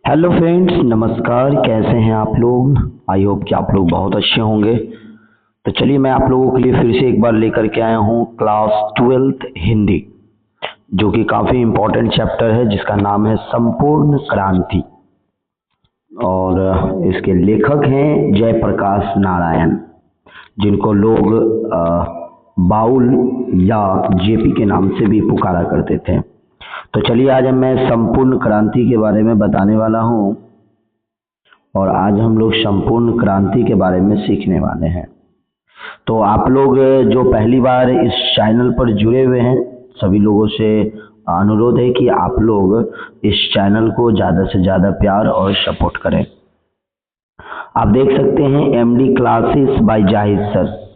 Hello friends, नमस्कार। कैसे हैं आप लोग? आई होप कि आप लोग बहुत अच्छे होंगे। तो चलिए, मैं आप लोगों के लिए फिर से एक बार लेकर के आया हूँ क्लास 12th हिंदी, जो कि काफ़ी इम्पोर्टेंट चैप्टर है, जिसका नाम है संपूर्ण क्रांति। और इसके लेखक हैं जयप्रकाश नारायण, जिनको लोग बाउल या जेपी के नाम से भी पुकारा करते थे। तो चलिए, आज मैं संपूर्ण क्रांति के बारे में बताने वाला हूँ, और आज हम लोग संपूर्ण क्रांति के बारे में सीखने वाले हैं। तो आप लोग जो पहली बार इस चैनल पर जुड़े हुए हैं, सभी लोगों से अनुरोध है कि आप लोग इस चैनल को ज़्यादा से ज़्यादा प्यार और सपोर्ट करें। आप देख सकते हैं MD classes by Zahid sir,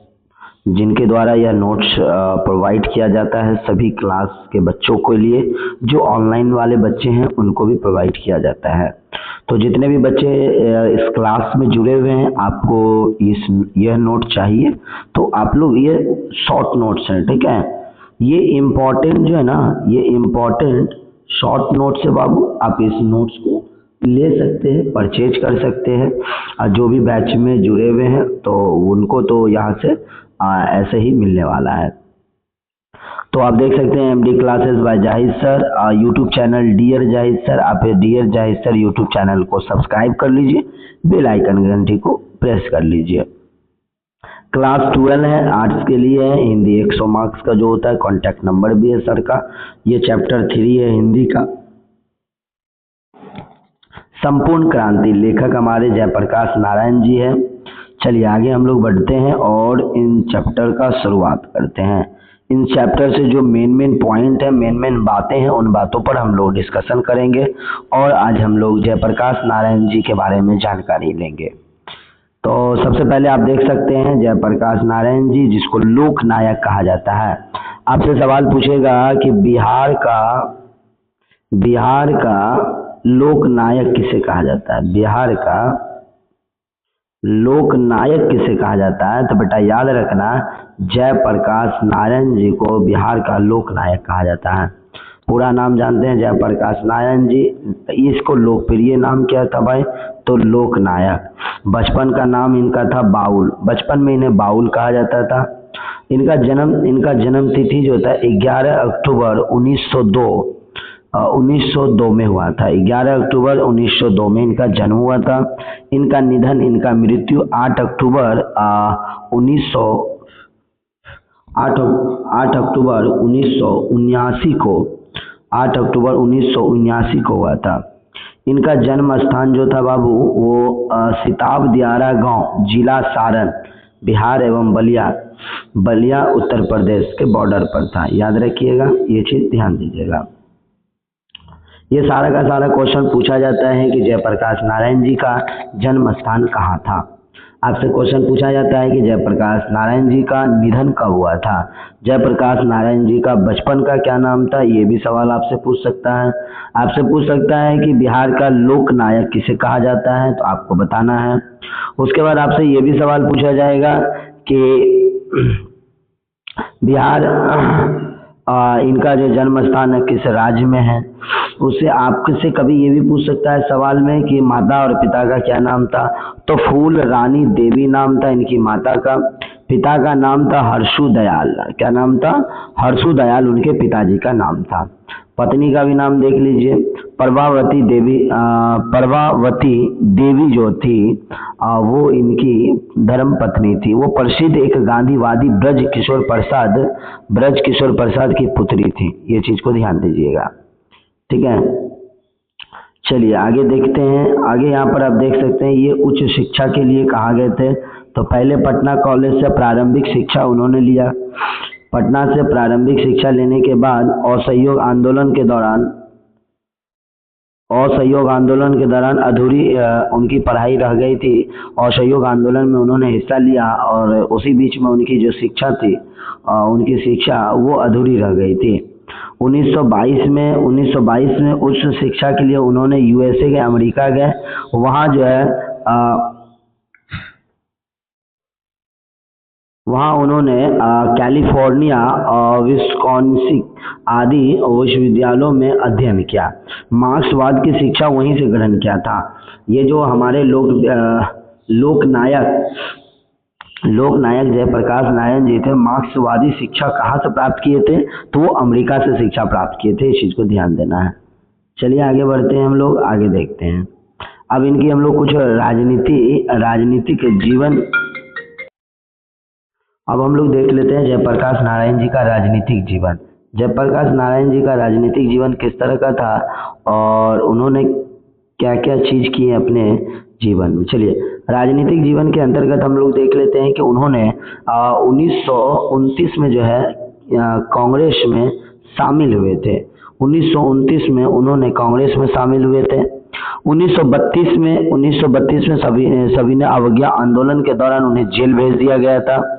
जिनके द्वारा यह नोट्स प्रोवाइड किया जाता है सभी क्लास के बच्चों के लिए। जो ऑनलाइन वाले बच्चे हैं उनको भी प्रोवाइड किया जाता है। तो जितने भी बच्चे इस क्लास में जुड़े हुए हैं, आपको यह नोट चाहिए तो आप लोग, ये शॉर्ट नोट्स हैं, ठीक है। ये इम्पोर्टेंट जो है ना, ये इम्पोर्टेंट शॉर्ट नोट्स है बाबू। आप इस नोट्स को ले सकते हैं, परचेज कर सकते हैं। और जो भी बैच में जुड़े हुए हैं तो उनको तो यहाँ से ऐसे ही मिलने वाला है। तो आप देख सकते हैं MD classes by Zahid sir, YouTube channel dear Zahid sir. आप dear Zahid sir YouTube channel को सब्सक्राइब कर लीजिए, बेल आइकन घंटी को प्रेस कर लीजिए। क्लास 12 है, आर्ट्स के लिए है। हिंदी 100 मार्क्स का जो होता है, कॉन्टैक्ट नंबर भी है सर का। ये चैप्टर 3 है हिंदी का। संपूर्ण क्रांति, लेखक हमारे जयप्रकाश नारायण जी है। चलिए आगे हम लोग बढ़ते हैं और इन चैप्टर का शुरुआत करते हैं। इन चैप्टर से जो मेन पॉइंट है, मेन बातें हैं, उन बातों पर हम लोग डिस्कशन करेंगे। और आज हम लोग जयप्रकाश नारायण जी के बारे में जानकारी लेंगे। तो सबसे पहले आप देख सकते हैं जयप्रकाश नारायण जी, जिसको लोक नायक कहा जाता है। आपसे सवाल पूछेगा कि बिहार का लोक नायक किसे कहा जाता है? बिहार का लोक नायक किसे कहा जाता है? तो बेटा याद रखना, जयप्रकाश नारायण जी को बिहार का लोक नायक कहा जाता है। पूरा नाम जानते हैं जयप्रकाश नारायण जी। इसको लोकप्रिय नाम क्या था भाई? तो लोक नायक। बचपन का नाम इनका था बाउल, बचपन में इन्हें बाउल कहा जाता था। इनका जन्म तिथि जो था 11 अक्टूबर 1902 में हुआ था। 11 अक्टूबर 1902 में इनका जन्म हुआ था। इनका मृत्यु 8 अक्टूबर 1979 को हुआ था। इनका जन्म स्थान जो था बाबू, वो सिताब दियारा गांव, जिला सारण, बिहार एवं बलिया उत्तर प्रदेश के बॉर्डर पर था। याद रखिएगा, ये चीज ध्यान दीजिएगा। ये सारा का सारा क्वेश्चन पूछा जाता है कि जयप्रकाश नारायण जी का जन्म स्थान कहाँ था। आपसे क्वेश्चन पूछा जाता है कि जयप्रकाश नारायण जी का निधन कब हुआ था। जयप्रकाश नारायण जी का बचपन का क्या नाम था, ये भी सवाल आपसे पूछ सकता है। आपसे पूछ सकता है कि बिहार का लोक नायक किसे कहा जाता है, तो आपको बताना है। उसके बाद आपसे ये भी सवाल पूछा जाएगा कि बिहार इनका जो जन्म स्थान है किस राज्य में है। उससे आपसे कभी ये भी पूछ सकता है सवाल में कि माता और पिता का क्या नाम था। तो फूल रानी देवी नाम था इनकी माता का। पिता का नाम था हर्षु दयाल। क्या नाम था? हर्षु दयाल उनके पिताजी का नाम था। पत्नी का भी नाम देख लीजिए, प्रभावती देवी जो थी, वो इनकी धर्म पत्नी थी। वो प्रसिद्ध एक गांधीवादी ब्रज किशोर प्रसाद की पुत्री थी। ये चीज को ध्यान दीजिएगा, ठीक है। चलिए आगे देखते हैं। आगे यहाँ पर आप देख सकते हैं ये उच्च शिक्षा के लिए कहाँ गए थे। तो पहले पटना कॉलेज से प्रारंभिक शिक्षा उन्होंने लिया। पटना से प्रारंभिक शिक्षा लेने के बाद असहयोग आंदोलन के दौरान अधूरी उनकी पढ़ाई रह गई थी। असहयोग आंदोलन में उन्होंने हिस्सा लिया और उसी बीच में उनकी जो शिक्षा थी, उनकी शिक्षा वो अधूरी रह गई थी। 1922 में उच्च शिक्षा के लिए उन्होंने यूएसए गए, अमेरिका गए। वहाँ जो है वहाँ उन्होंने कैलिफोर्निया और विस्कॉन्सिन आदि विश्वविद्यालयों में अध्ययन किया। मार्क्सवाद की शिक्षा वहीं से ग्रहण किया था। ये जो हमारे लोकनायक जयप्रकाश नारायण जी थे, मार्क्सवादी शिक्षा कहाँ से प्राप्त किए थे? तो वो अमेरिका से शिक्षा प्राप्त किए थे। इस चीज को ध्यान देना है। चलिए आगे बढ़ते हैं, हम लोग आगे देखते हैं। अब इनकी हम लोग कुछ राजनीतिक जीवन अब हम लोग देख लेते हैं जयप्रकाश नारायण जी का राजनीतिक जीवन। जयप्रकाश नारायण जी का राजनीतिक जीवन किस तरह का था और उन्होंने क्या क्या चीज की है अपने जीवन में। चलिए राजनीतिक जीवन के अंतर्गत हम लोग देख लेते हैं कि उन्होंने 1929 में जो है कांग्रेस में शामिल हुए थे। 1929 में उन्होंने कांग्रेस में शामिल हुए थे। 1932 में सविनय अवज्ञा आंदोलन के दौरान उन्हें जेल भेज दिया गया था।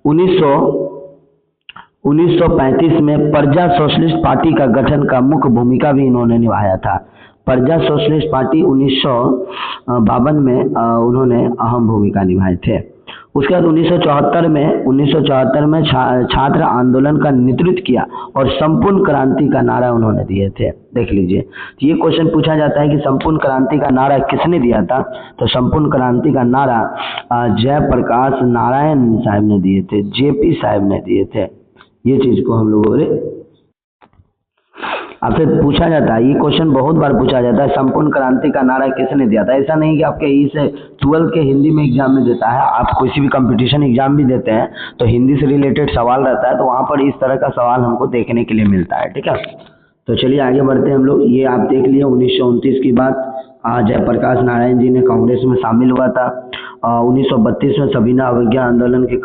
1935 में प्रजा सोशलिस्ट पार्टी का गठन का मुख्य भूमिका भी इन्होंने निभाया था। प्रजा सोशलिस्ट पार्टी 1952 में उन्होंने अहम भूमिका निभाए थे। उसके बाद 1974 में छात्र आंदोलन का नेतृत्व किया और संपूर्ण क्रांति का नारा उन्होंने दिए थे। देख लीजिए, तो ये क्वेश्चन पूछा जाता है कि संपूर्ण क्रांति का नारा किसने दिया था? तो संपूर्ण क्रांति का नारा जयप्रकाश नारायण साहब ने दिए थे, जेपी साहब ने दिए थे। ये चीज को हम लोगों ने आपसे पूछा जाता है, ये क्वेश्चन बहुत बार पूछा जाता है, संपूर्ण क्रांति का नारा किसने दिया था? ऐसा नहीं कि आपके इस 12th के हिंदी में एग्जाम में देता है, आप किसी भी कंपटीशन एग्जाम भी देते हैं तो हिंदी से रिलेटेड सवाल रहता है, तो वहाँ पर इस तरह का सवाल हमको देखने के लिए मिलता है। ठीक है, तो चलिए आगे बढ़ते हैं हम लोग। ये आप देख लिए 1929 की बात, जयप्रकाश नारायण जी ने कांग्रेस में शामिल हुआ था। 1932 में सविनय अवज्ञा आंदोलन के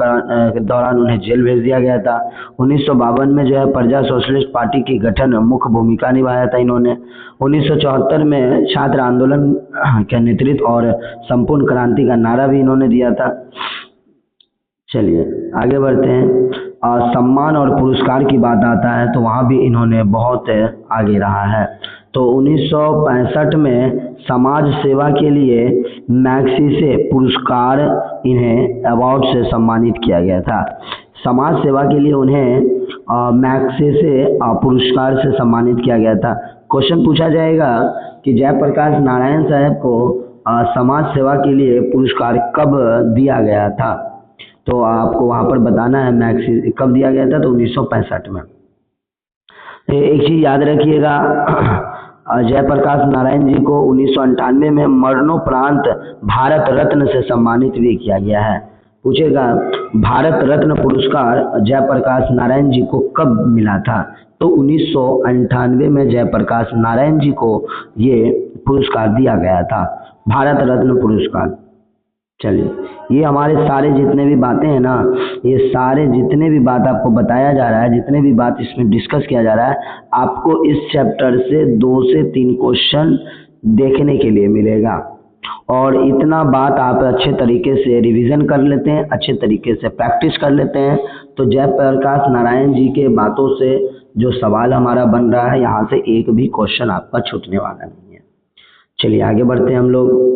दौरान उन्हें जेल भेज दिया गया था। 1952 में जो है प्रजा सोशलिस्ट पार्टी की गठन मुख्य भूमिका निभाया था इन्होंने। 1974 में छात्र आंदोलन के नेतृत्व और संपूर्ण क्रांति का नारा भी इन्होंने दिया था। चलिए आगे बढ़ते हैं। सम्मान और पुरस्कार की बात आता है तो वहाँ भी इन्होंने बहुत आगे रहा है। तो 1965 में समाज सेवा के लिए मैग्सेसे पुरस्कार इन्हें अवार्ड से सम्मानित किया गया था। समाज सेवा के लिए उन्हें मैग्सेसे पुरस्कार से सम्मानित किया गया था। क्वेश्चन पूछा जाएगा कि जयप्रकाश नारायण साहब को समाज सेवा के लिए पुरस्कार कब दिया गया था? तो आपको वहाँ पर बताना है मैग्सेसे कब दिया गया था। तो 1965 में। एक चीज याद रखिएगा, जयप्रकाश नारायण जी को 1998 में मरणोपरांत भारत रत्न से सम्मानित भी किया गया है। पूछेगा भारत रत्न पुरस्कार जयप्रकाश नारायण जी को कब मिला था? तो 1998 में जयप्रकाश नारायण जी को ये पुरस्कार दिया गया था, भारत रत्न पुरस्कार। चलिए, ये हमारे सारे जितने भी बातें हैं ना, ये सारे जितने भी बात आपको बताया जा रहा है, जितने भी बात इसमें डिस्कस किया जा रहा है, आपको इस चैप्टर से 2 से 3 क्वेश्चन देखने के लिए मिलेगा। और इतना बात आप अच्छे तरीके से रिवीजन कर लेते हैं, अच्छे तरीके से प्रैक्टिस कर लेते हैं, तो जयप्रकाश नारायण जी के बातों से जो सवाल हमारा बन रहा है, यहाँ से एक भी क्वेश्चन आपका छूटने वाला नहीं है। चलिए आगे बढ़ते हैं हम लोग।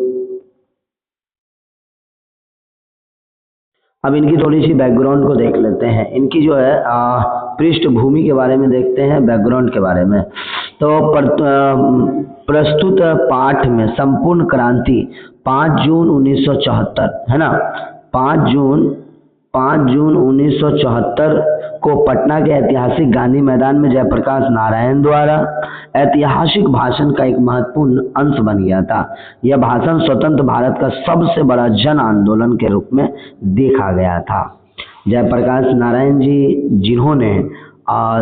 अब इनकी थोड़ी सी बैकग्राउंड को देख लेते हैं। इनकी जो है पृष्ठभूमि के बारे में देखते हैं, बैकग्राउंड के बारे में। तो प्रस्तुत पाठ में संपूर्ण क्रांति 5 जून 1974 है ना, 5 जून 1974 को पटना के ऐतिहासिक गांधी मैदान में जयप्रकाश नारायण द्वारा ऐतिहासिक भाषण का एक महत्वपूर्ण अंश बन गया था। यह भाषण स्वतंत्र भारत का सबसे बड़ा जन आंदोलन के रूप में देखा गया था। जयप्रकाश नारायण जी जिन्होंने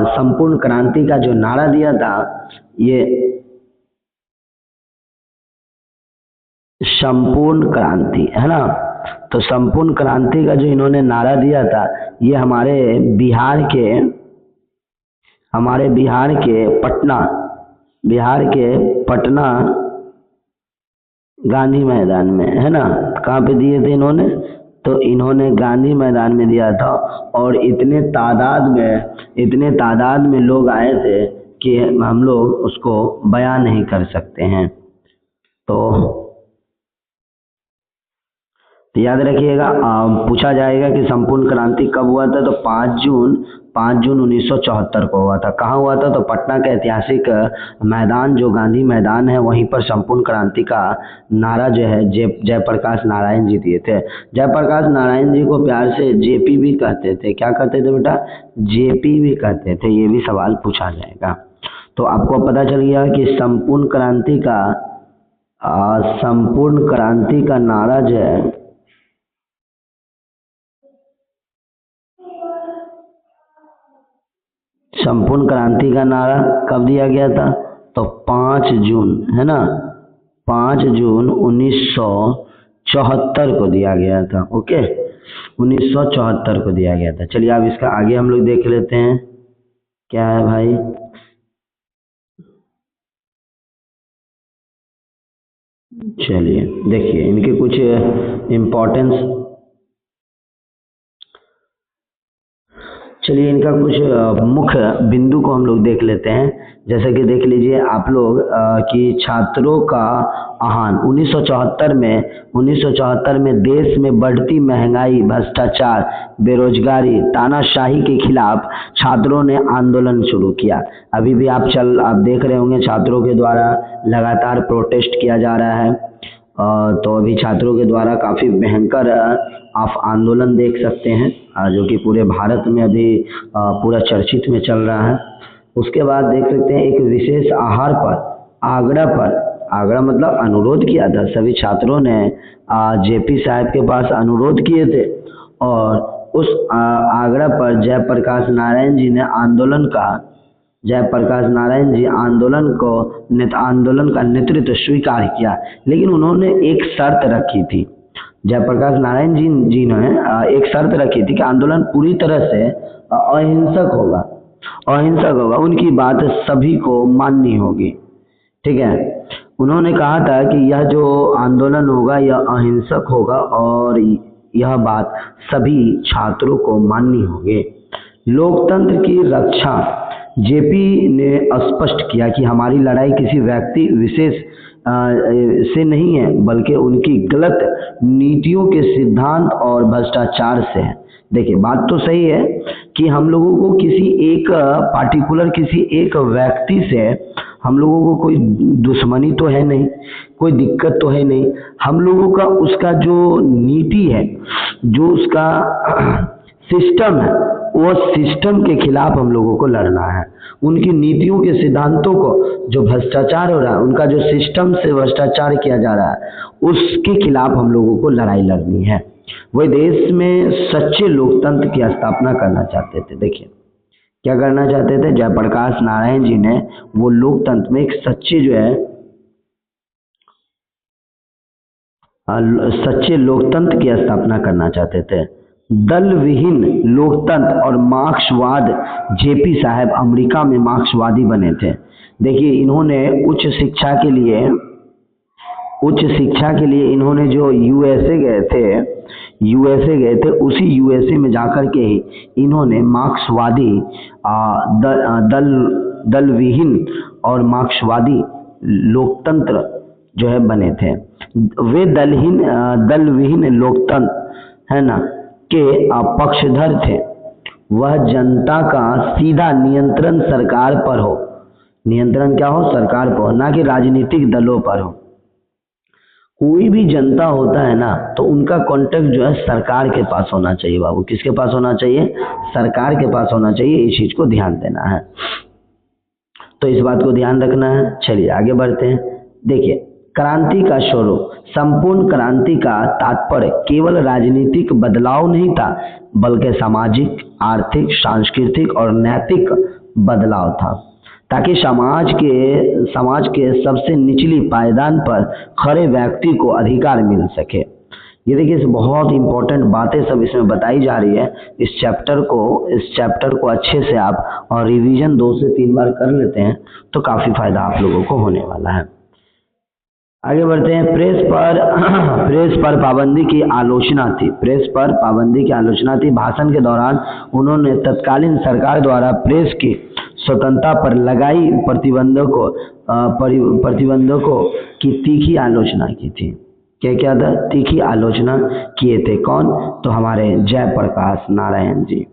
संपूर्ण क्रांति का जो नारा दिया था, ये संपूर्ण क्रांति है ना, तो संपूर्ण क्रांति का जो इन्होंने नारा दिया था, ये हमारे बिहार के पटना गांधी मैदान में है ना। कहाँ पे दिए थे इन्होंने? तो इन्होंने गांधी मैदान में दिया था। और इतने तादाद में लोग आए थे कि हम लोग उसको बयान नहीं कर सकते हैं। तो तो याद रखिएगा, पूछा जाएगा कि संपूर्ण क्रांति कब हुआ था, तो 5 जून 1974 को हुआ था। कहाँ हुआ था, तो पटना का ऐतिहासिक मैदान जो गांधी मैदान है वहीं पर संपूर्ण क्रांति का नारा जो है जयप्रकाश नारायण जी दिए थे। जयप्रकाश नारायण जी को प्यार से जेपी भी कहते थे। क्या कहते थे बेटा, जेपी भी कहते थे। ये भी सवाल पूछा जाएगा। तो आपको पता चल गया कि संपूर्ण क्रांति का नारा जो है संपूर्ण क्रांति का नारा कब दिया गया था, तो 5 जून है ना, 5 जून 1974 को दिया गया था। ओके, 1974 को दिया गया था। चलिए अब इसका आगे हम लोग देख लेते हैं क्या है भाई। चलिए देखिए इनके कुछ इम्पोर्टेंस, चलिए इनका कुछ मुख्य बिंदु को हम लोग देख लेते हैं। जैसे कि देख लीजिए आप लोग कि छात्रों का आह्वान 1974 में देश में बढ़ती महंगाई, भ्रष्टाचार, बेरोजगारी, तानाशाही के खिलाफ छात्रों ने आंदोलन शुरू किया। अभी भी आप देख रहे होंगे छात्रों के द्वारा लगातार प्रोटेस्ट किया जा रहा है। तो अभी छात्रों के द्वारा काफ़ी भयंकर आप आंदोलन देख सकते हैं जो कि पूरे भारत में अभी पूरा चर्चित में चल रहा है। उसके बाद देख सकते हैं एक विशेष आग्रह मतलब अनुरोध किया था। सभी छात्रों ने जेपी साहब के पास अनुरोध किए थे और उस आग्रह पर जयप्रकाश नारायण जी आंदोलन का नेतृत्व स्वीकार किया। लेकिन उन्होंने एक शर्त रखी थी, जयप्रकाश नारायण जी ने एक शर्त रखी थी कि आंदोलन पूरी तरह से अहिंसक होगा। उनकी बात सभी को माननी होगी। ठीक है, उन्होंने कहा था कि यह जो आंदोलन होगा यह अहिंसक होगा और यह बात सभी छात्रों को माननी होगी। लोकतंत्र की रक्षा, जेपी ने स्पष्ट किया कि हमारी लड़ाई किसी व्यक्ति विशेष से नहीं है, बल्कि उनकी गलत नीतियों के सिद्धांत और भ्रष्टाचार से है। देखिए बात तो सही है कि हम लोगों को किसी एक व्यक्ति से हम लोगों को कोई दुश्मनी तो है नहीं, कोई दिक्कत तो है नहीं। हम लोगों का उसका जो नीति है, जो उसका सिस्टम है, वो सिस्टम के खिलाफ हम लोगों को लड़ना है। उनकी नीतियों के सिद्धांतों को, जो भ्रष्टाचार हो रहा है, उनका जो सिस्टम से भ्रष्टाचार किया जा रहा है, उसके खिलाफ हम लोगों को लड़ाई लड़नी है। वे देश में सच्चे लोकतंत्र की स्थापना करना चाहते थे। देखिए क्या करना चाहते थे, जयप्रकाश नारायण जी ने वो लोकतंत्र में एक सच्चे लोकतंत्र की स्थापना करना चाहते थे। दल विहीन लोकतंत्र और मार्क्सवाद, जेपी साहब अमेरिका में मार्क्सवादी बने थे। देखिए इन्होंने उच्च शिक्षा के लिए इन्होंने जो यूएसए गए थे, उसी यूएसए में जाकर के ही इन्होंने मार्क्सवादी दल विहीन और मार्क्सवादी लोकतंत्र जो है बने थे। वे दल विहीन लोकतंत्र है ना के पक्षधर थे। वह जनता का सीधा नियंत्रण सरकार पर हो, सरकार पर हो, ना कि राजनीतिक दलों पर हो। कोई भी जनता होता है ना, तो उनका कांटेक्ट जो है सरकार के पास होना चाहिए। बाबू किसके पास होना चाहिए, सरकार के पास होना चाहिए। इस चीज को ध्यान देना है, तो इस बात को ध्यान रखना है। चलिए आगे बढ़ते हैं। देखिए क्रांति का स्वरूप, संपूर्ण क्रांति का तात्पर्य केवल राजनीतिक बदलाव नहीं था, बल्कि सामाजिक, आर्थिक, सांस्कृतिक और नैतिक बदलाव था, ताकि समाज के सबसे निचली पायदान पर खड़े व्यक्ति को अधिकार मिल सके। ये देखिए बहुत इंपॉर्टेंट बातें सब इसमें बताई जा रही है। इस चैप्टर को अच्छे से आप और रिवीजन 2 से 3 बार कर लेते हैं तो काफी फायदा आप लोगों को होने वाला है। आगे बढ़ते हैं। प्रेस पर पाबंदी की आलोचना थी। भाषण के दौरान उन्होंने तत्कालीन सरकार द्वारा प्रेस की स्वतंत्रता पर लगाई प्रतिबंधों की तीखी आलोचना की थी। क्या क्या था, तीखी आलोचना किए थे। कौन? तो हमारे जयप्रकाश नारायण जी,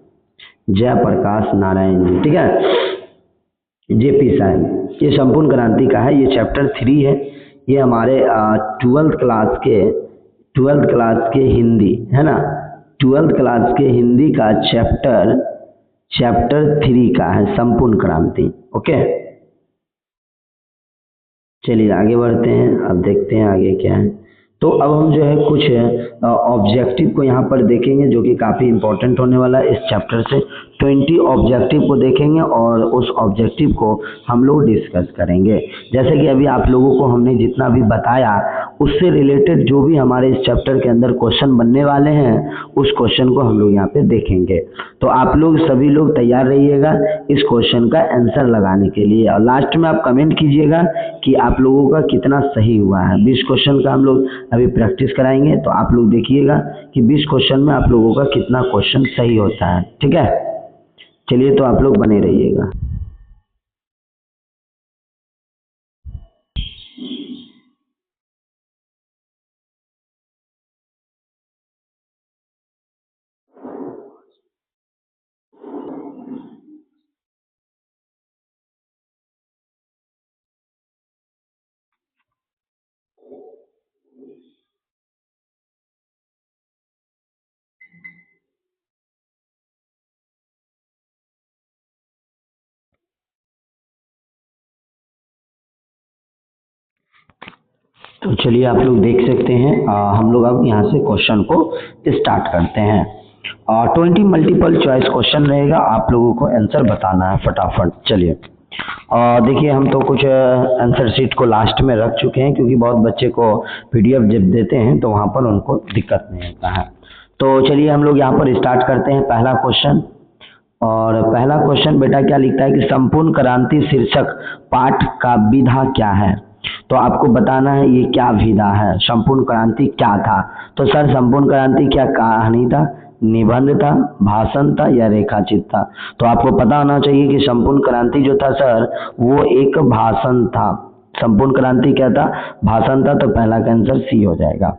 जयप्रकाश नारायण जी, ठीक है, जेपी साहब। ये संपूर्ण क्रांति का है, ये चैप्टर 3 है। ये हमारे 12th क्लास के हिंदी है ना, 12th क्लास के हिंदी का चैप्टर 3 का है संपूर्ण क्रांति। ओके, चलिए आगे बढ़ते हैं, अब देखते हैं आगे क्या है। तो अब हम जो है कुछ ऑब्जेक्टिव को यहाँ पर देखेंगे जो कि काफ़ी इंपॉर्टेंट होने वाला है इस चैप्टर से। 20 ऑब्जेक्टिव को देखेंगे और उस ऑब्जेक्टिव को हम लोग डिस्कस करेंगे। जैसे कि अभी आप लोगों को हमने जितना भी बताया उससे रिलेटेड जो भी हमारे इस चैप्टर के अंदर क्वेश्चन बनने वाले हैं उस क्वेश्चन को हम लोग यहाँ पे देखेंगे। तो आप लोग सभी लोग तैयार रहिएगा इस क्वेश्चन का आंसर लगाने के लिए, और लास्ट में आप कमेंट कीजिएगा कि आप लोगों का कितना सही हुआ है। 20 क्वेश्चन का हम लोग अभी प्रैक्टिस कराएंगे, तो आप लोग देखिएगा कि 20 क्वेश्चन में आप लोगों का कितना क्वेश्चन सही होता है, ठीक है। चलिए, तो आप लोग बने रहिएगा। तो चलिए आप लोग देख सकते हैं, हम लोग अब यहाँ से क्वेश्चन को स्टार्ट करते हैं। 20 मल्टीपल चॉइस क्वेश्चन रहेगा, आप लोगों को आंसर बताना है फटाफट। चलिए, देखिए हम तो कुछ आंसर शीट को लास्ट में रख चुके हैं क्योंकि बहुत बच्चे को PDF जब देते हैं तो वहाँ पर उनको दिक्कत नहीं होता है। तो चलिए हम लोग यहाँ पर स्टार्ट करते हैं पहला क्वेश्चन। और पहला क्वेश्चन बेटा क्या लिखता है कि संपूर्ण क्रांति शीर्षक पाठ का विधा क्या है। तो आपको बताना है ये क्या विधा है, संपूर्ण क्रांति क्या था। तो सर संपूर्ण क्रांति क्या कहानी था, निबंध था, भाषण था या रेखाचित्र था। तो आपको पता होना चाहिए कि संपूर्ण क्रांति जो था सर वो एक भाषण था। संपूर्ण क्रांति क्या था, भाषण था। तो पहला का आंसर सी हो जाएगा।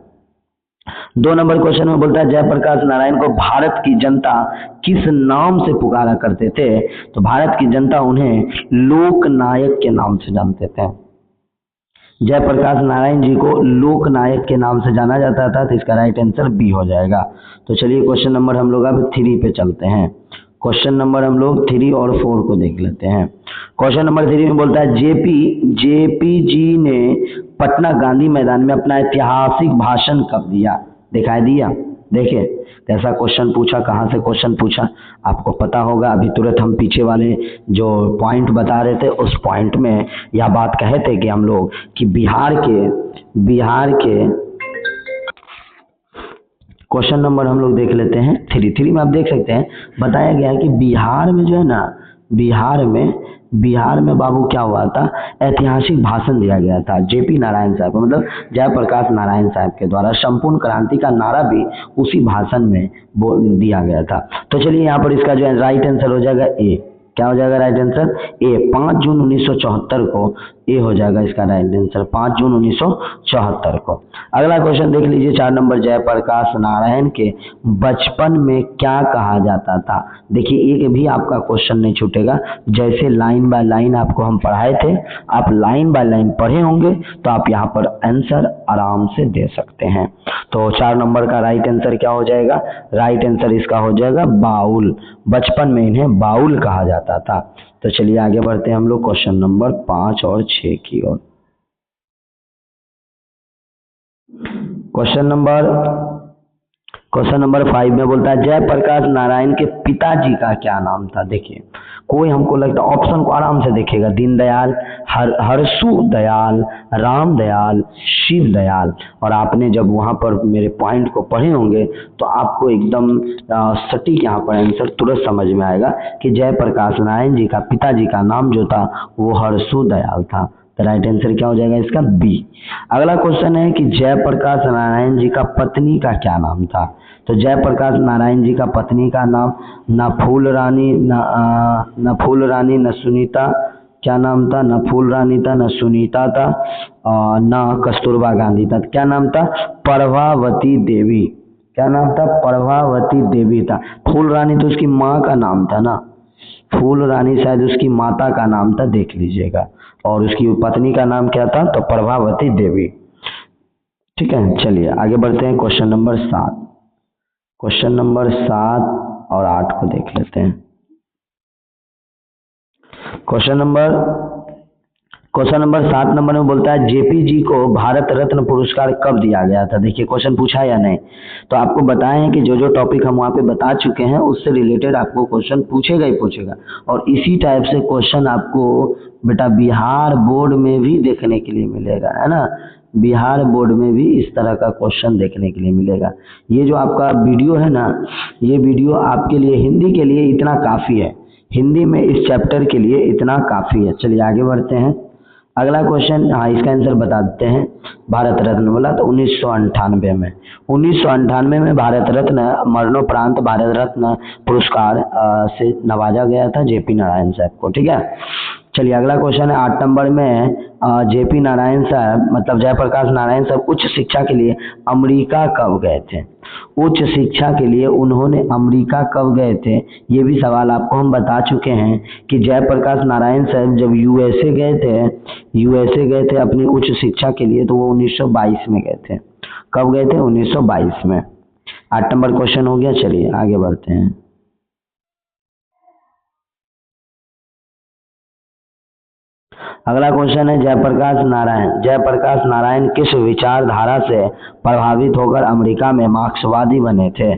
2 नंबर क्वेश्चन में बोलता है जयप्रकाश नारायण को भारत की जनता किस नाम से पुकारा करते थे। तो भारत की जनता उन्हें लोकनायक के नाम से जानते थे। जयप्रकाश नारायण जी को लोकनायक के नाम से जाना जाता था। तो इसका राइट आंसर बी हो जाएगा। तो चलिए क्वेश्चन नंबर हम लोग अब 3 पे चलते हैं। क्वेश्चन नंबर हम लोग 3 और 4 को देख लेते हैं। क्वेश्चन नंबर 3 में बोलता है जेपी जी ने पटना गांधी मैदान में अपना ऐतिहासिक भाषण कब दिया। दिखाई दिया, देखिए कैसा क्वेश्चन पूछा, कहाँ से क्वेश्चन पूछा आपको पता होगा। अभी तुरंत हम पीछे वाले जो पॉइंट बता रहे थे उस पॉइंट में यह बात कहे थे कि हम लोग कि बिहार के क्वेश्चन नंबर हम लोग देख लेते हैं 3 में। आप देख सकते हैं बताया गया है कि बिहार में जो है ना, बिहार में बाबू क्या हुआ था, ऐतिहासिक भाषण दिया गया था जेपी नारायण साहब, मतलब जयप्रकाश नारायण साहब के द्वारा। संपूर्ण क्रांति का नारा भी उसी भाषण में दिया गया था। तो चलिए यहाँ पर इसका जो है राइट आंसर हो जाएगा ए। क्या हो जाएगा राइट आंसर ए। 5 जून 1974 को ए हो जाएगा इसका राइट आंसर, 5 जून 1974 को। अगला क्वेश्चन देख लीजिए 4 नंबर, जयप्रकाश नारायण के बचपन में क्या कहा जाता था। देखिए एक भी आपका क्वेश्चन नहीं छूटेगा, जैसे लाइन बाय लाइन आपको हम पढ़ाए थे, आप लाइन बाय लाइन पढ़े होंगे तो आप यहाँ पर आंसर आराम से दे सकते हैं। तो 4 नंबर का राइट आंसर क्या हो जाएगा, राइट आंसर इसका हो जाएगा बाउल। बचपन में इन्हें बाउल कहा जाता था। तो चलिए आगे बढ़ते हैं हम लोग क्वेश्चन नंबर 5 और 6 की ओर। क्वेश्चन नंबर 5 में बोलता है जयप्रकाश नारायण के पिताजी का क्या नाम था। देखिए कोई हमको लगता है ऑप्शन को आराम से देखिएगा, दीनदयाल, हरसु दयाल, राम दयाल, शिव दयाल। और आपने जब वहां पर मेरे पॉइंट को पढ़े होंगे तो आपको एकदम सटीक यहाँ पर आंसर तुरंत समझ में आएगा कि जयप्रकाश नारायण जी का पिताजी का नाम जो था वो हरसु दयाल था। तो राइट आंसर क्या हो जाएगा इसका बी। अगला क्वेश्चन है कि जयप्रकाश नारायण जी का पत्नी का क्या नाम था। तो जयप्रकाश नारायण जी का पत्नी का नाम न फूल रानी, न सुनीता, क्या नाम था? न फूल रानी था, न सुनीता था, न कस्तूरबा गांधी था। क्या नाम था? प्रभावती देवी। क्या नाम था? प्रभावती देवी था। फूल रानी तो उसकी माँ का नाम था ना, फूल रानी शायद उसकी माता का नाम था, देख लीजिएगा। और उसकी पत्नी का नाम क्या था? तो प्रभावती देवी। ठीक है, चलिए आगे बढ़ते हैं। क्वेश्चन नंबर 7, क्वेश्चन नंबर 7 और 8 को देख लेते हैं। क्वेश्चन नंबर 7 नंबर में बोलता है जेपी जी को भारत रत्न पुरस्कार कब दिया गया था? देखिए क्वेश्चन पूछा या नहीं, तो आपको बताए हैं कि जो जो टॉपिक हम वहाँ पे बता चुके हैं उससे रिलेटेड आपको क्वेश्चन पूछेगा ही पूछेगा। और इसी टाइप से क्वेश्चन आपको बेटा बिहार बोर्ड में भी देखने के लिए मिलेगा, है ना। बिहार बोर्ड में भी इस तरह का क्वेश्चन देखने के लिए मिलेगा। ये जो आपका वीडियो है ना, ये वीडियो आपके लिए हिंदी के लिए इतना काफ़ी है, हिंदी में इस चैप्टर के लिए इतना काफ़ी है। चलिए आगे बढ़ते हैं। अगला क्वेश्चन, हाँ इसका आंसर बता देते हैं। भारत रत्न बोला तो 1998 में भारत रत्न मरणोपरांत भारत रत्न पुरस्कार से नवाजा गया था जेपी नारायण साहब को। ठीक है, चलिए अगला क्वेश्चन है 8 नंबर में। जेपी नारायण साहब मतलब जयप्रकाश नारायण साहब उच्च शिक्षा के लिए अमेरिका कब गए थे? उच्च शिक्षा के लिए उन्होंने अमेरिका कब गए थे? ये भी सवाल आपको हम बता चुके हैं कि जयप्रकाश नारायण साहब जब यूएसए गए थे अपनी उच्च शिक्षा के लिए, तो वो 1922 में गए थे। कब गए थे? 1922 में। 8 नंबर क्वेश्चन हो गया। चलिए आगे बढ़ते हैं। अगला क्वेश्चन है जयप्रकाश नारायण किस विचारधारा से प्रभावित होकर अमेरिका में मार्क्सवादी बने थे?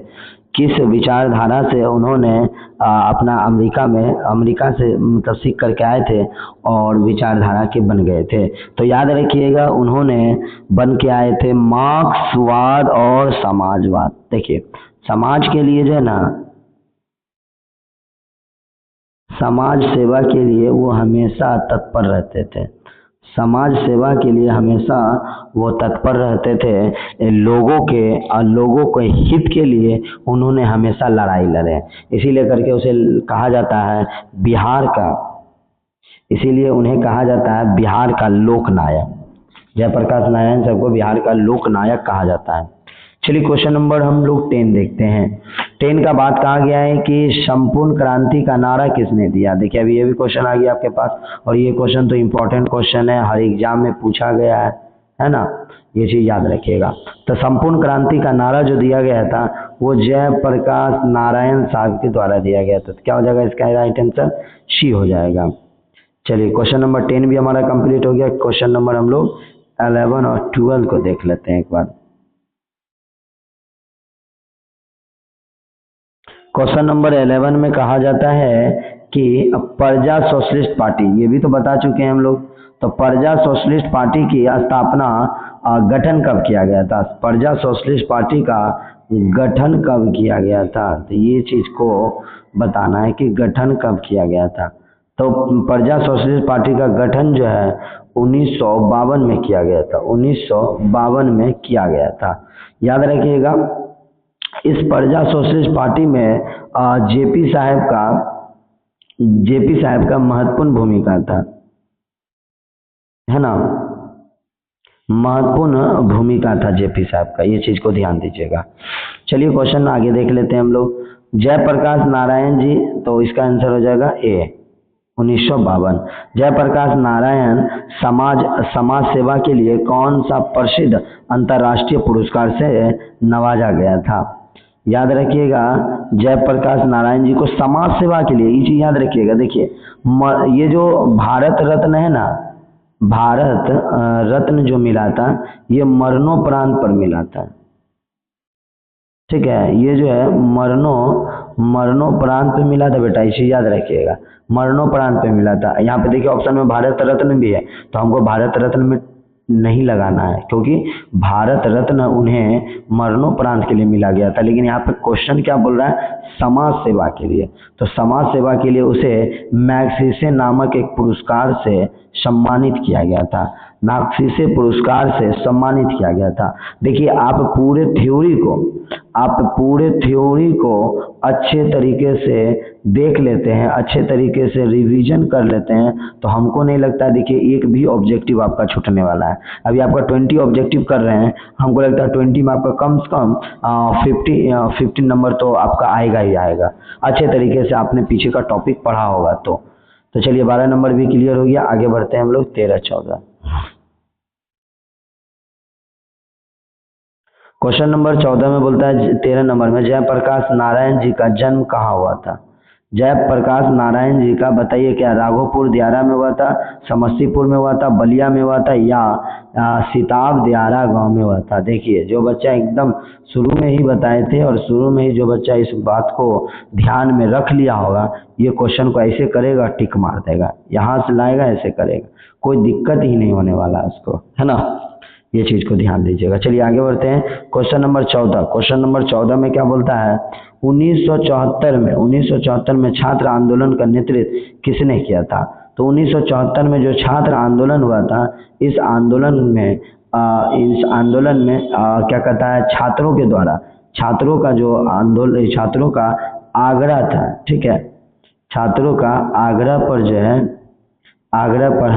किस विचारधारा से उन्होंने अपना अमेरिका से मतलब सीख करके आए थे और विचारधारा के बन गए थे? तो याद रखिएगा, उन्होंने बन के आए थे मार्क्सवाद और समाजवाद। देखिए समाज के लिए जो है ना, समाज सेवा के लिए वो हमेशा तत्पर रहते थे। समाज सेवा के लिए हमेशा वो तत्पर रहते थे। लोगों के हित के लिए उन्होंने हमेशा लड़ाई लड़े, इसीलिए करके उसे कहा जाता है बिहार का, इसीलिए उन्हें कहा जाता है बिहार का लोकनायक। जयप्रकाश नारायण साहब को बिहार का लोकनायक कहा जाता है। चलिए क्वेश्चन नंबर हम लोग 10 देखते हैं। 10 का बात कहा गया है कि संपूर्ण क्रांति का नारा किसने दिया? देखिए अभी ये भी क्वेश्चन आ गया आपके पास, और ये क्वेश्चन तो इम्पोर्टेंट क्वेश्चन है, हर एग्जाम में पूछा गया है ना, ये चीज याद रखिएगा। तो संपूर्ण क्रांति का नारा जो दिया गया था वो जयप्रकाश नारायण साहब के द्वारा दिया गया था। तो क्या हो जाएगा इसका राइट आंसर? सी हो जाएगा। चलिए क्वेश्चन नंबर 10 भी हमारा कंप्लीट हो गया। क्वेश्चन नंबर हम लोग 11 और 12 को देख लेते हैं एक बार। क्वेश्चन नंबर 11 में कहा जाता है कि प्रजा सोशलिस्ट पार्टी, ये भी तो बता चुके हैं हम लोग, तो प्रजा सोशलिस्ट पार्टी की स्थापना गठन कब किया गया था? प्रजा सोशलिस्ट पार्टी का गठन कब किया गया था? तो ये चीज को बताना है कि गठन कब किया गया था। तो प्रजा सोशलिस्ट पार्टी का गठन जो है 1952 में किया गया था। 1952 में किया गया था, याद रखिएगा। इस प्रजा सोशलिस्ट पार्टी में जेपी साहब का महत्वपूर्ण भूमिका था, है ना, महत्वपूर्ण भूमिका था जेपी साहब का, ये चीज को ध्यान दीजिएगा। चलिए क्वेश्चन आगे देख लेते हैं हम लोग। जयप्रकाश नारायण जी, तो इसका आंसर हो जाएगा ए, 1952। जयप्रकाश नारायण समाज सेवा के लिए कौन सा प्रसिद्ध अंतर्राष्ट्रीय पुरस्कार से नवाजा गया था? याद रखिएगा, जयप्रकाश नारायण जी को समाज सेवा के लिए, ये चीज याद रखिएगा। देखिए ये जो भारत रत्न है ना, भारत रत्न जो मिला था ये मरणोपरांत पर मिला था। ठीक है, ये जो है मरणोपरांत पे मिला था बेटा, इसे याद रखिएगा, मरणोपरांत पे मिला था। यहाँ पे देखिए ऑप्शन में भारत रत्न भी है, तो हमको भारत रत्न में नहीं लगाना है, क्योंकि भारत रत्न उन्हें मरणोपरांत के लिए मिला गया था। लेकिन यहाँ पे क्वेश्चन क्या बोल रहा है? समाज सेवा के लिए, तो समाज सेवा के लिए उसे मैग्सेसे नामक एक पुरस्कार से सम्मानित किया गया था। मैग्सेसे पुरस्कार से सम्मानित किया गया था। देखिए आप पूरे थ्योरी को अच्छे तरीके से देख लेते हैं, अच्छे तरीके से रिवीजन कर लेते हैं, तो हमको नहीं लगता देखिए एक भी ऑब्जेक्टिव आपका छूटने वाला है। अभी आपका 20 ऑब्जेक्टिव कर रहे हैं, हमको लगता है 20 में आपका कम से कम 15 नंबर तो आपका आएगा ही आएगा, अच्छे तरीके से आपने पीछे का टॉपिक पढ़ा होगा तो चलिए 12 नंबर भी क्लियर हो गया। आगे बढ़ते हैं हम लोग 13-14। क्वेश्चन नंबर 14 में बोलता है 13 नंबर में जयप्रकाश नारायण जी का जन्म कहाँ हुआ था। जयप्रकाश नारायण जी का बताइए, क्या राघोपुर दियारा में हुआ था, समस्तीपुर में हुआ था, बलिया में हुआ था, या सिताब दियारा गांव में हुआ था। देखिए जो बच्चा एकदम शुरू में ही बताए थे और शुरू में ही जो बच्चा इस बात को ध्यान में रख लिया होगा, ये क्वेश्चन को ऐसे करेगा, टिक मार देगा, यहाँ से लाएगा ऐसे करेगा, कोई दिक्कत ही नहीं होने वाला उसको, है ना। ये चीज को ध्यान दीजिएगा। चलिए आगे बढ़ते हैं। Question number 14। क्वेश्चन नंबर 14 में क्या बोलता है, 1974 में छात्र आंदोलन का नेतृत्व किसने किया था। तो 1974 में जो छात्र आंदोलन हुआ था, इस आंदोलन में क्या कहता है, छात्रों के द्वारा, छात्रों का जो आंदोलन, छात्रों का आग्रह था, ठीक है, छात्रों का आग्रह पर जो है, आग्रह पर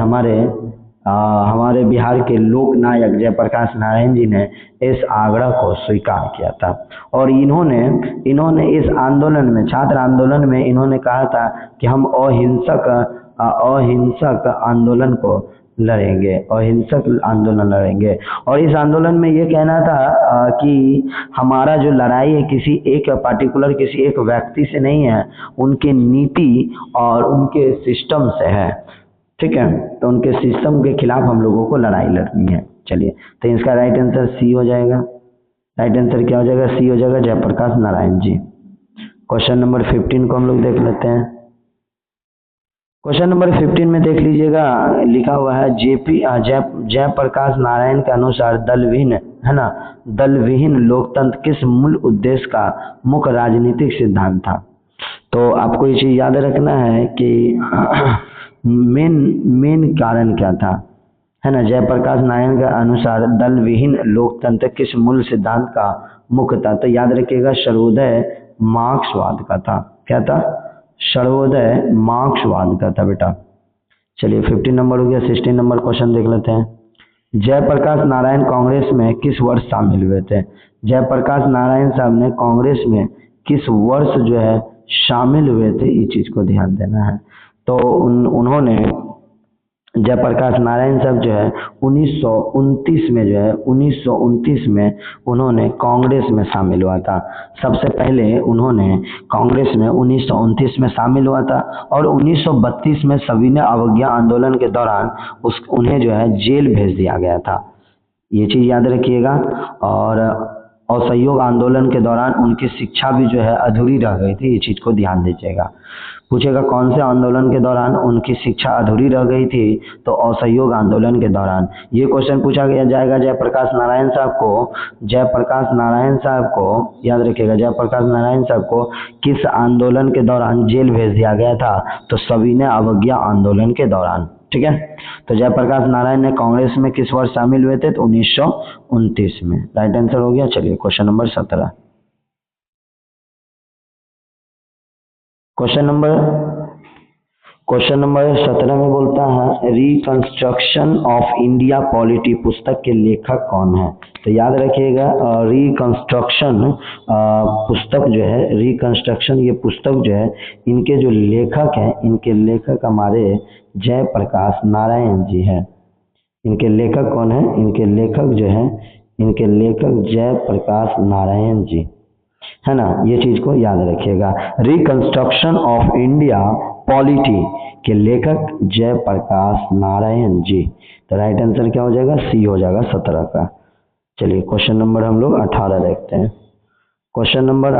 हमारे बिहार के लोक नायक जयप्रकाश नारायण जी ने इस आग्रह को स्वीकार किया था। और इन्होंने इस आंदोलन में, छात्र आंदोलन में इन्होंने कहा था कि हम अहिंसक आंदोलन को लड़ेंगे, अहिंसक आंदोलन लड़ेंगे। और इस आंदोलन में ये कहना था कि हमारा जो लड़ाई है किसी एक पार्टिकुलर, किसी एक व्यक्ति से नहीं है, उनके नीति और उनके सिस्टम से है, ठीक है। तो उनके सिस्टम के खिलाफ हम लोगों को लड़ाई लड़नी है। चलिए तो इसका राइट आंसर सी हो जाएगा। राइट आंसर क्या हो जाएगा, सी हो जाएगा, जयप्रकाश नारायण जी। क्वेश्चन नंबर 15 को हम लोग देख लेते हैं। क्वेश्चन नंबर 15 में देख लीजिएगा, लिखा हुआ है जयप्रकाश नारायण के अनुसार दलविहीन, है ना, दलविहीन लोकतंत्र किस मूल उद्देश्य का मुख्य राजनीतिक सिद्धांत था। तो आपको ये चीज याद रखना है कि मेन कारण क्या था, है ना। जयप्रकाश नारायण के अनुसार दल विहीन लोकतंत्र किस मूल सिद्धांत का मुख्य था। तो याद रखिएगा सर्वोदय मार्क्सवाद का था। क्या था, सर्वोदय मार्क्सवाद का था बेटा। चलिए 15 नंबर हो गया। 16 नंबर क्वेश्चन देख लेते हैं। जयप्रकाश नारायण कांग्रेस में किस वर्ष शामिल हुए थे। जयप्रकाश नारायण साहब ने कांग्रेस में किस वर्ष जो है शामिल हुए थे, ये चीज को ध्यान देना है। तो उन्होंने, जयप्रकाश नारायण साहब जो है 1929 में जो है 1929 में उन्होंने कांग्रेस में शामिल हुआ था। सबसे पहले उन्होंने कांग्रेस में 1929 में शामिल हुआ था और 1932 में सविनय अवज्ञा आंदोलन के दौरान उन्हें जो है जेल भेज दिया गया था। ये चीज याद रखिएगा। और असहयोग आंदोलन के दौरान उनकी शिक्षा भी जो है अधूरी रह गई थी, ये चीज को ध्यान दीजिएगा। पूछेगा कौन से आंदोलन के दौरान उनकी शिक्षा अधूरी रह गई थी, तो असहयोग आंदोलन के दौरान। ये क्वेश्चन पूछा गया जाएगा जयप्रकाश नारायण साहब को। जयप्रकाश नारायण साहब को याद रखिएगा, जयप्रकाश नारायण साहब को किस आंदोलन के दौरान जेल भेज दिया गया था, तो सविनय अवज्ञा आंदोलन के दौरान, ठीक है। तो जयप्रकाश नारायण ने कांग्रेस में किस वर्ष शामिल हुए थे, तो 1929 में। राइट आंसर हो गया। चलिए क्वेश्चन नंबर 17। क्वेश्चन नंबर 17 में बोलता है रिकंस्ट्रक्शन ऑफ इंडिया पॉलिटी पुस्तक के लेखक कौन है। तो याद रखिएगा रिकंस्ट्रक्शन पुस्तक जो है, रिकंस्ट्रक्शन ये पुस्तक जो है, इनके जो लेखक हैं, इनके लेखक हमारे जयप्रकाश नारायण जी हैं। इनके लेखक कौन है, इनके लेखक जो है, इनके लेखक जयप्रकाश नारायण जी, है ना। ये चीज को याद रखिएगा। रिकंस्ट्रक्शन ऑफ इंडिया पॉलिटी के लेखक जयप्रकाश नारायण जी। तो राइट आंसर क्या हो जाएगा, सी हो जाएगा 17 का। चलिए क्वेश्चन नंबर हम लोग 18 देखते हैं। क्वेश्चन नंबर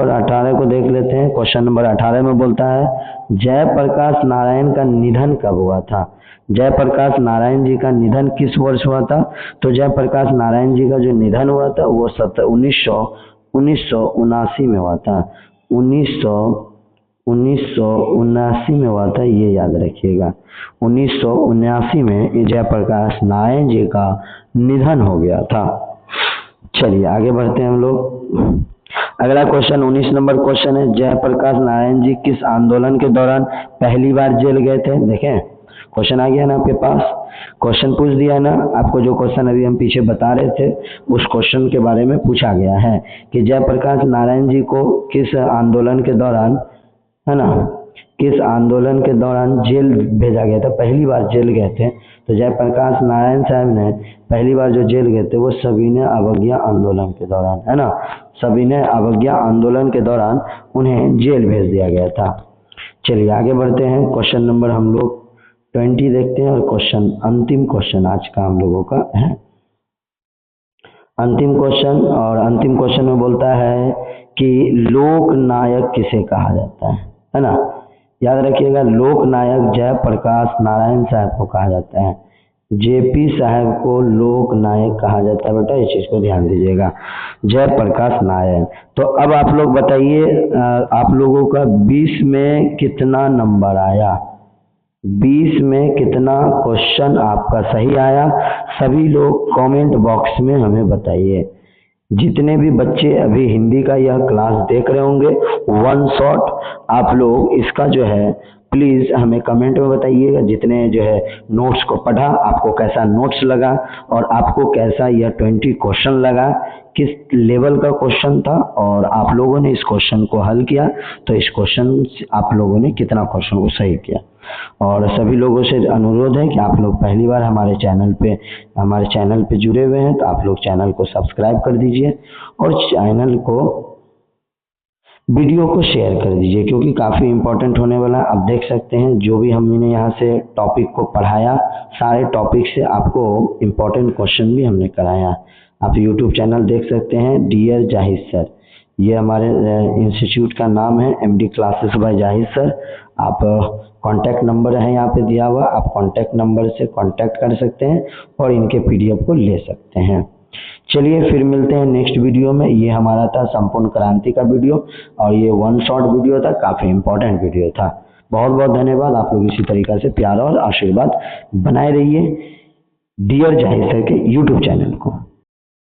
18 को देख लेते हैं। क्वेश्चन नंबर 18 में बोलता है जयप्रकाश नारायण का निधन कब हुआ था। जयप्रकाश नारायण जी का निधन किस वर्ष हुआ था। तो जयप्रकाश नारायण जी का जो निधन हुआ था वो 1979 में हुआ था। 1979 1979 में हुआ था, ये याद रखिएगा। 1979 में जयप्रकाश नारायण जी का निधन हो गया था। चलिए आगे बढ़ते हैं हम लोग। अगला क्वेश्चन 19 नंबर क्वेश्चन है, जयप्रकाश नारायण जी किस आंदोलन के दौरान पहली बार जेल गए थे? देखें क्वेश्चन आ गया ना आपके पास, क्वेश्चन पूछ दिया ना आपको। जो क्वेश्चन अभी हम पीछे बता रहे थे उस क्वेश्चन के बारे में पूछा गया है कि जयप्रकाश नारायण जी को किस आंदोलन के दौरान, है ना, किस आंदोलन के दौरान जेल भेजा गया था, पहली बार जेल गए थे। तो जयप्रकाश नारायण साहब ने पहली बार जो जेल गए थे वो सविनय अवज्ञा आंदोलन के दौरान, है ना, सविनय अवज्ञा आंदोलन के दौरान उन्हें जेल भेज दिया गया था। चलिए आगे बढ़ते हैं, क्वेश्चन नंबर हम लोग 20 देखते हैं और क्वेश्चन अंतिम क्वेश्चन आज का हम लोगों का है, अंतिम क्वेश्चन। और अंतिम क्वेश्चन में बोलता है कि लोक नायक किसे कहा जाता है ना। याद रखिएगा, लोक नायक जयप्रकाश नारायण साहब को कहा जाता है, जेपी साहब को लोक नायक कहा जाता है। बेटा इस चीज को ध्यान दीजिएगा, जयप्रकाश नारायण। तो अब आप लोग बताइए, आप लोगों का 20 में कितना नंबर आया, 20 में कितना क्वेश्चन आपका सही आया? सभी लोग कमेंट बॉक्स में हमें बताइए। जितने भी बच्चे अभी हिंदी का यह क्लास देख रहे होंगे, वन शॉट आप लोग इसका जो है प्लीज हमें कमेंट में बताइएगा। जितने जो है नोट्स को पढ़ा, आपको कैसा नोट्स लगा और आपको कैसा यह 20 क्वेश्चन लगा, किस लेवल का क्वेश्चन था और आप लोगों ने इस क्वेश्चन को हल किया तो इस क्वेश्चन आप लोगों ने कितना क्वेश्चन को सही किया। और सभी लोगों से अनुरोध है कि आप लोग पहली बार हमारे चैनल पे जुड़े हुए हैं तो आप लोग चैनल को सब्सक्राइब कर दीजिए और चैनल को, वीडियो को शेयर कर दीजिए क्योंकि काफ़ी इम्पोर्टेंट होने वाला है। आप देख सकते हैं जो भी हमने यहाँ से टॉपिक को पढ़ाया, सारे टॉपिक से आपको इम्पोर्टेंट क्वेश्चन भी हमने कराया। आप यूट्यूब चैनल देख सकते हैं, डियर जाहिद सर, ये हमारे इंस्टीट्यूट का नाम है, MD classes by Zahid sir. आप कॉन्टैक्ट नंबर है यहाँ पे दिया हुआ, आप कॉन्टैक्ट नंबर से कॉन्टैक्ट कर सकते हैं और इनके PDF को ले सकते हैं। चलिए फिर मिलते हैं नेक्स्ट वीडियो में। ये हमारा था संपूर्ण क्रांति का वीडियो और ये वन शॉट वीडियो था, काफ़ी इम्पोर्टेंट वीडियो था। बहुत बहुत धन्यवाद। आप लोग इसी तरीक़ा से प्यार और आशीर्वाद बनाए रहिए डियर जाहिद सर के यूट्यूब चैनल को।